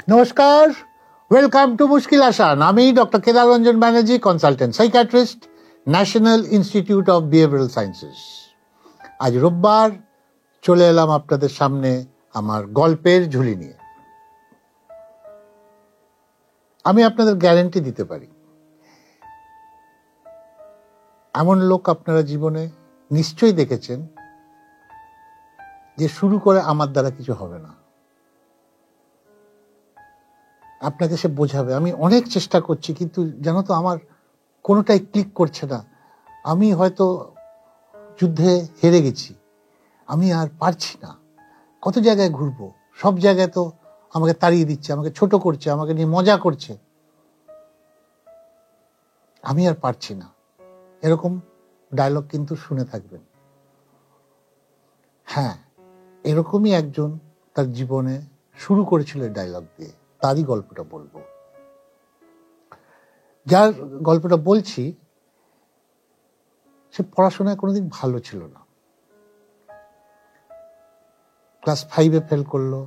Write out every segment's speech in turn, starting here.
নমস্কার, welcome to মুশকিল আসান। আমি doctor Kedar Ranjan Banerjee, consultant psychiatrist, national institute of behavioural sciences. আজ রোববার চলে এলাম আপনাদের সামনে আমার গল্পের ঝুলি নিয়ে। আমি আপনাদের গ্যারেন্টি দিতে পারি, এমন লোক আপনারা জীবনে নিশ্চয়ই দেখেছেন যে শুরু করে আমার দ্বারা কিছু হবে না। আপনাকে সে বোঝাবে আমি অনেক চেষ্টা করছি, কিন্তু জানো তো আমার কোনোটাই ক্লিক করছে না। আমি হয়তো যুদ্ধে হেরে গেছি, আমি আর পারছি না। কত জায়গায় ঘুরবো, সব জায়গায় তো আমাকে তাড়িয়ে দিচ্ছে, আমাকে ছোট করছে, আমাকে নিয়ে মজা করছে, আমি আর পারছি না। এরকম ডায়লগ কিন্তু শুনে থাকবেন। হ্যাঁ, এরকমই একজন তার জীবনে শুরু করেছিল ডায়লগ দিয়ে। তারই গল্পটা বলবো। যার গল্পটা বলছি সে পড়াশোনায় কোনোদিন ভালো ছিল না। ক্লাস 5-এ ফেল করলো,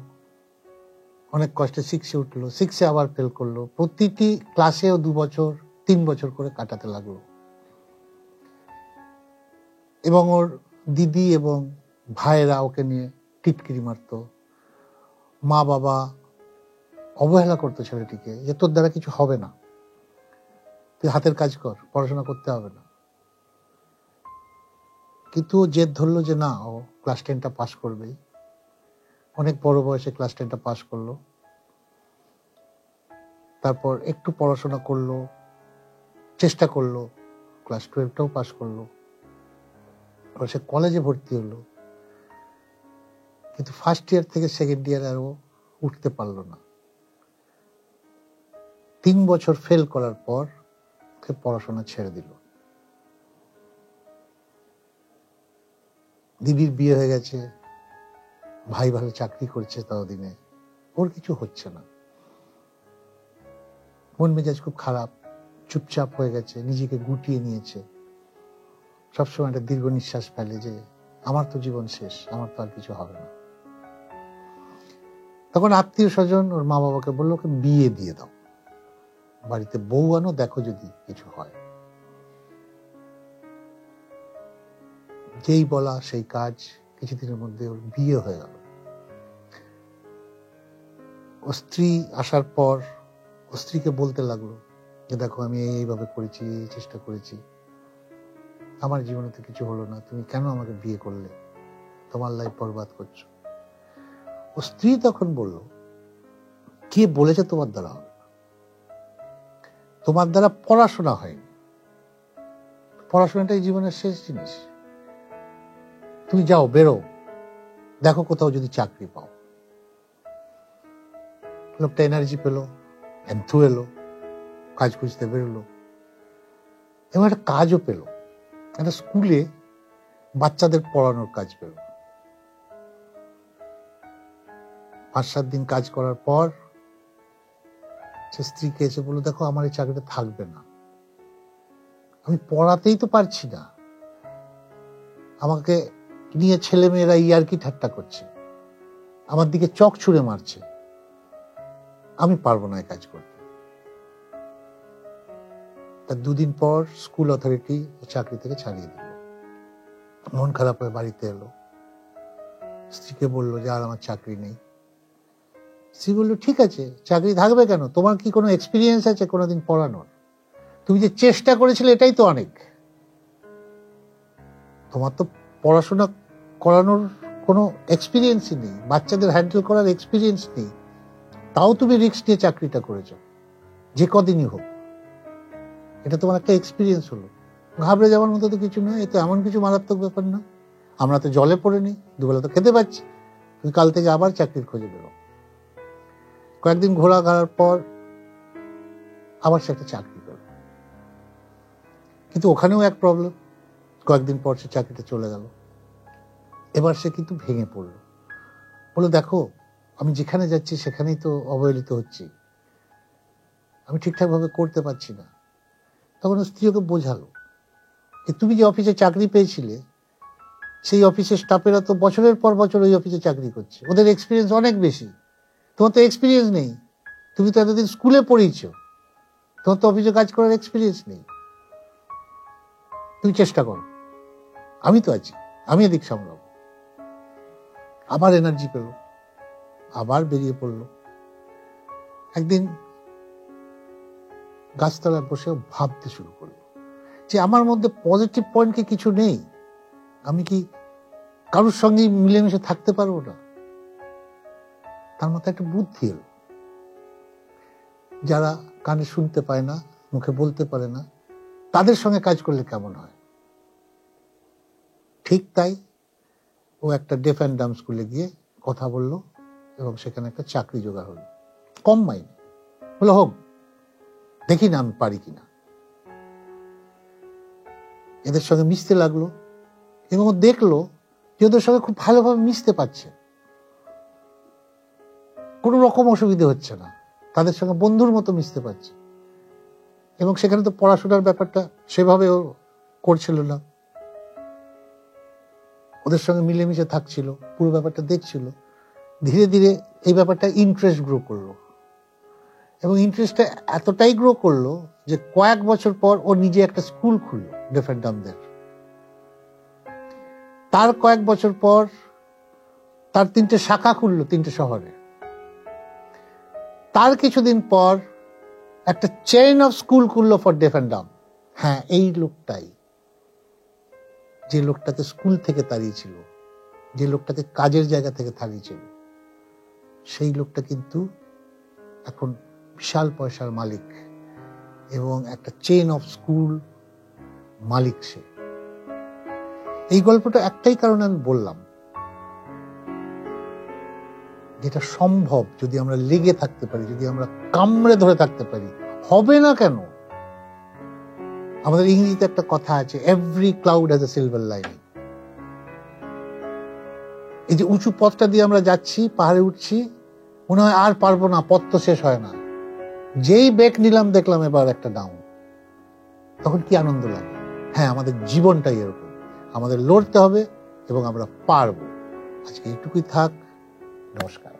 অনেক কষ্টে 6-এ উঠলো, 6-এ আবার ফেল করলো। প্রতিটি ক্লাসেও 2 বছর 3 বছর করে কাটাতে লাগলো। এবং ওর দিদি এবং ভাইয়েরা ওকে নিয়ে টিটকিরি মারত। মা বাবা অবহেলা করতো ছেলেটিকে, যে তোর দ্বারা কিছু হবে না, তুই হাতের কাজ কর, পড়াশোনা করতে হবে না। কিন্তু ও জেদ ধরলো যে না, ও ক্লাস 10টা পাস করবেই। অনেক বড় বয়সে ক্লাস 10টা পাস করলো। তারপর একটু পড়াশোনা করলো, চেষ্টা করলো, ক্লাস 12টাও পাস করলো। এবার সে কলেজে ভর্তি হলো, কিন্তু ফার্স্ট ইয়ার থেকে সেকেন্ড ইয়ারে আর ও উঠতে পারলো না। 3 বছর ফেল করার পর ওকে পড়াশোনা ছেড়ে দিল। দিদির বিয়ে হয়ে গেছে, ভাই ভালো চাকরি করছে, ততদিনে ওর কিছু হচ্ছে না। মন মেজাজ খুব খারাপ, চুপচাপ হয়ে গেছে, নিজেকে গুটিয়ে নিয়েছে। সবসময় একটা দীর্ঘ নিঃশ্বাস ফেলে যে আমার তো জীবন শেষ, আমার তো আর কিছু হবে না। তখন আত্মীয় স্বজন ওর মা বাবাকে বললো ওকে বিয়ে দিয়ে দাও, বাড়িতে বউ আনো, দেখো যদি কিছু হয়। যেই বলা সেই কাজ, কিছুদিনের মধ্যে ওর বিয়ে হয়ে গেল। ও স্ত্রী আসার পর ও স্ত্রীকে বলতে লাগলো যে দেখো আমি এইভাবে করেছি, এই চেষ্টা করেছি, আমার জীবনে তো কিছু হলো না, তুমি কেন আমাকে বিয়ে করলে, তোমার লাইফ বরবাদ করছো। ও স্ত্রী তখন বলল, কে বলেছে তোমার দ্বারা হবে? তোমার দ্বারা পড়াশোনা হয়নি, পড়াশোনাটাই জীবনের শেষ জিনিস। তুমি যাও, বেরো, দেখো কোথাও যদি চাকরি পাও। লোকটা এনার্জি পেলো, এন্থু এলো, কাজ খুঁজতে বেরোলো এবং একটা কাজও পেলো। একটা স্কুলে বাচ্চাদের পড়ানোর কাজ পেলো। 5-7 দিন কাজ করার পর সে স্ত্রীকে এসে বললো, দেখো আমার এই চাকরিটা থাকবে না, আমি পড়াতেই তো পারছি না, আমাকে নিয়ে ছেলেমেয়েরা ইয়ার্কি ঠাট্টা করছে, আমার দিকে চক ছুঁড়ে মারছে, আমি পারবো না এই কাজ করতে। তার 2 দিন পর স্কুল অথরিটি চাকরি থেকে ছাড়িয়ে দিল। মন খারাপ হয়ে বাড়িতে এলো, স্ত্রীকে বললো যে আর আমার চাকরি নেই। স্ত্রী বললো, ঠিক আছে, চাকরি থাকবে কেন, তোমার কি কোনো এক্সপিরিয়েন্স আছে কোনোদিন পড়ানোর? তুমি যে চেষ্টা করেছিলে এটাই তো অনেক। তোমার তো পড়াশোনা করানোর কোনো এক্সপিরিয়েন্সই নেই, বাচ্চাদের হ্যান্ডেল করার এক্সপিরিয়েন্স নেই, তাও তুমি রিস্ক নিয়ে চাকরিটা করেছো, যে কদিনই হোক। এটা তোমার একটা এক্সপিরিয়েন্স হলো। ঘাবড়ে যাওয়ার মতো তো কিছু নয়, এতো এমন কিছু মারাত্মক ব্যাপার না। আমরা তো জলে পড়ে নি, দুবেলা তো খেতে পাচ্ছি। তুমি কাল থেকে আবার চাকরির খোঁজে বেরো। কয়েকদিন ঘোরা ঘাড়ার পর আবার সে একটা চাকরি পেল, কিন্তু ওখানেও এক প্রবলেম। কয়েকদিন পর সে চাকরিটা চলে গেল। এবার সে কিন্তু ভেঙে পড়লো, বললো দেখো আমি যেখানে যাচ্ছি সেখানেই তো অবহেলিত হচ্ছি, আমি ঠিকঠাক ভাবে করতে পারছি না। তখন স্ত্রী ওকে বোঝালো যে তুমি যে অফিসে চাকরি পেয়েছিলে সেই অফিসের স্টাফেরা তো বছরের পর বছর ওই অফিসে চাকরি করছে, ওদের এক্সপিরিয়েন্স অনেক বেশি, তোমার তো এক্সপিরিয়েন্স নেই, তুমি তো এতদিন স্কুলে পড়েছ, তোমার তো অফিসে কাজ করার এক্সপিরিয়েন্স নেই। তুমি চেষ্টা করো, আমি তো আছি, আমি এদিক সামলাবো। আবার এনার্জি পেল, আবার বেরিয়ে পড়লো। একদিন গাছতলায় বসে ভাবতে শুরু করলো যে আমার মধ্যে পজিটিভ পয়েন্ট কি কিছু নেই? আমি কি কারোর সঙ্গে মিলেমিশে থাকতে পারবো না? তার মাথায় একটা বুদ্ধি এলো, যারা কানে শুনতে পায় না, মুখে বলতে পারে না, তাদের সঙ্গে কাজ করলে কেমন হয়। ঠিক তাই ও একটা ডেফ অ্যান্ড ডাম স্কুলে গিয়ে কথা বলল এবং সেখানে একটা চাকরি জোগাড় হলো, কম মাইনে। বলে হোক, দেখি না আমি পারি কিনা। এদের সঙ্গে মিশতে লাগলো এবং ও দেখলো যে ওদের সঙ্গে খুব ভালোভাবে মিশতে পারছে, কোনো রকম অসুবিধা হচ্ছে না, তাদের সঙ্গে বন্ধুর মতো মিশতে পারছে। এবং সেখানে তো পড়াশোনার ব্যাপারটা সেভাবে ও করছিল না, ওদের সঙ্গে মিলেমিশে থাকছিল, পুরো ব্যাপারটা দেখছিল। ধীরে ধীরে এই ব্যাপারটা ইন্টারেস্ট গ্রো করলো এবং ইন্টারেস্টটা এতটাই গ্রো করলো যে কয়েক বছর পর ও নিজে একটা স্কুল খুললো, ডেফ অ্যান্ড ডামদের। তার কয়েক বছর পর তার 3টে শাখা খুললো 3টে শহরে। তার কিছুদিন পর একটা চেইন অফ স্কুল খুললো ফর ডেফ অ্যান্ড ডাম। হ্যাঁ, এই লোকটাই, যে লোকটাকে স্কুল থেকে তাড়িয়েছিল, যে লোকটাকে কাজের জায়গা থেকে তাড়িয়েছিল, সেই লোকটা কিন্তু এখন বিশাল পয়সার মালিক এবং একটা চেইন অফ স্কুল মালিক সে। এই গল্পটা একটাই কারণে আমি বললাম, যেটা সম্ভব যদি আমরা লেগে থাকতে পারি, যদি আমরা কামড়ে ধরে থাকতে পারি, হবে না কেন? আমাদের ইংরেজিতে একটা কথা আছে, every cloud has a silver lining. এই যে উঁচু পথটা দিয়ে আমরা যাচ্ছি, পাহাড়ে উঠছি, মনে হয় আর পারবো না, পথ তো শেষ হয় না। যেই বেক নিলাম দেখলাম এবার একটা ডাউন, তখন কি আনন্দ লাগে। হ্যাঁ, আমাদের জীবনটাই এরকম, আমাদের লড়তে হবে এবং আমরা পারবো। আজকে এইটুকুই থাক, নমস্কার।